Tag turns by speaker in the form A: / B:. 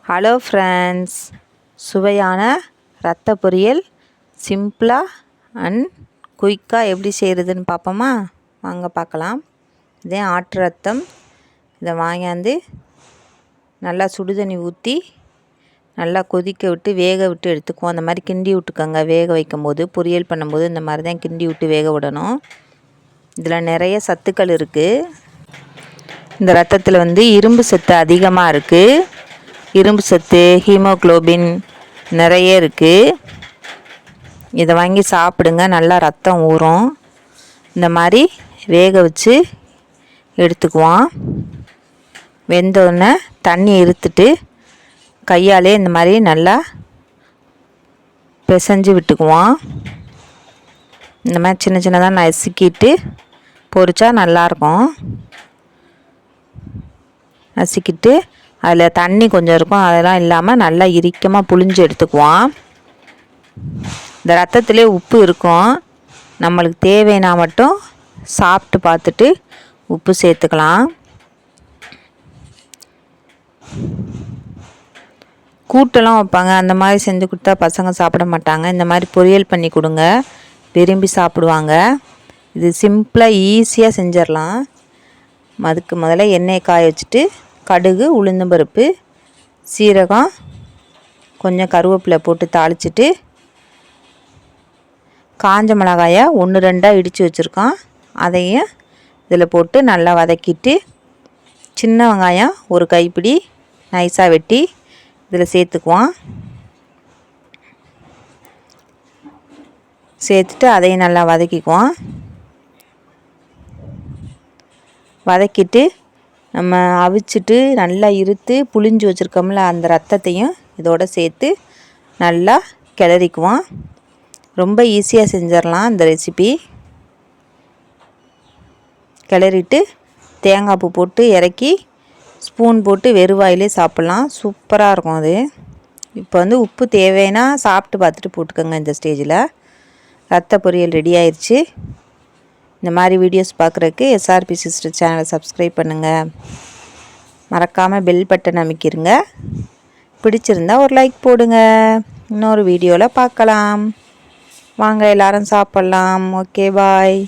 A: Hello friends, சுவையான ரத்த பொரியல் சிம்பிளாக அண்ட் குயிக்காக எப்படி செய்கிறதுன்னு பார்ப்போமா? வாங்க பார்க்கலாம். இதே ஆட்டு ரத்தம். இதை வாங்கியாந்து நல்லா சுடுதண்ணி ஊற்றி நல்லா கொதிக்க விட்டு வேக விட்டு எடுத்துக்குவோம். அந்த மாதிரி கிண்டி விட்டுக்கோங்க. வேக வைக்கும்போது பொரியல் பண்ணும்போது இந்த மாதிரி தான் கிண்டி விட்டு வேக விடணும். இதில் நிறைய சத்துக்கள் இருக்குது. இந்த ரத்தத்தில் இரும்பு சத்து அதிகமாக இருக்குது. இரும்பு சத்து, ஹீமோக்ளோபின் நிறைய இருக்குது. இதை வாங்கி சாப்பிடுங்க, நல்லா ரத்தம் ஊறும். இந்த மாதிரி வேக வச்சு எடுத்துக்குவோம். வெந்தோடனே தண்ணி இருத்துட்டு கையாலே இந்த மாதிரி நல்லா பிசைஞ்சு விட்டுக்குவோம். இந்த மாதிரி சின்ன சின்னதாக நசுக்கிட்டு பொரிச்சா நல்லாயிருக்கும். நசுக்கிட்டு அதில் தண்ணி கொஞ்சம் இருக்கும், அதெல்லாம் இல்லாமல் நல்லா இறுக்கமாக புழிஞ்சு எடுத்துக்குவோம். இந்த ரத்தத்திலே உப்பு இருக்கும். நம்மளுக்கு தேவைன்னா மட்டும் சாப்பிட்டு பார்த்துட்டு உப்பு சேர்த்துக்கலாம். கூட்டெல்லாம் வைப்பாங்க, அந்த மாதிரி செஞ்சு கொடுத்தா பசங்க சாப்பிட மாட்டாங்க. இந்த மாதிரி பொரியல் பண்ணி கொடுங்க, விரும்பி சாப்பிடுவாங்க. இது சிம்பிளாக ஈஸியாக செஞ்சிடலாம். அதுக்கு முதல்ல எண்ணெய் காய வச்சுட்டு கடுகு, உளுந்தம்பருப்பு, சீரகம், கொஞ்சம் கருவேப்பிலை போட்டு தாளிச்சிட்டு காஞ்ச மிளகாயை 1-2 இடித்து வச்சுருக்கோம், அதையும் இதில் போட்டு நல்லா வதக்கிட்டு சின்ன வெங்காயம் ஒரு கைப்பிடி நைஸாக வெட்டி இதில் சேர்த்துக்குவோம். சேர்த்துட்டு அதையும் நல்லா வதக்கிக்குவோம். வதக்கிட்டு நம்ம அவிச்சிட்டு நல்லா இருத்து புளிஞ்சு வச்சுருக்கோம்ல, அந்த ரத்தத்தையும் இதோடு சேர்த்து நல்லா கிளறிக்குவோம். ரொம்ப ஈஸியாக செஞ்சிடலாம் இந்த ரெசிபி. கிளறிட்டு தேங்காய் பூ போட்டு இறக்கி ஸ்பூன் போட்டு வெறுவாயிலே சாப்பிட்லாம். சூப்பராக இருக்கும் அது. இப்போ உப்பு தேவைன்னா சாப்பிட்டு பார்த்துட்டு போட்டுக்கோங்க. இந்த ஸ்டேஜில் ரத்த பொரியல் ரெடி ஆயிடுச்சு. இந்த மாதிரி வீடியோஸ் பார்க்குறதுக்கு எஸ்ஆர்பி சிஸ்டர் சேனலை சப்ஸ்கிரைப் பண்ணுங்கள். மறக்காமல் பெல் பட்டன் அமைக்கிருங்க. பிடிச்சிருந்தா ஒரு லைக் போடுங்க. இன்னொரு வீடியோவில் பார்க்கலாம். வாங்க எல்லாரும் சாப்பிட்லாம். ஓகே, பாய்.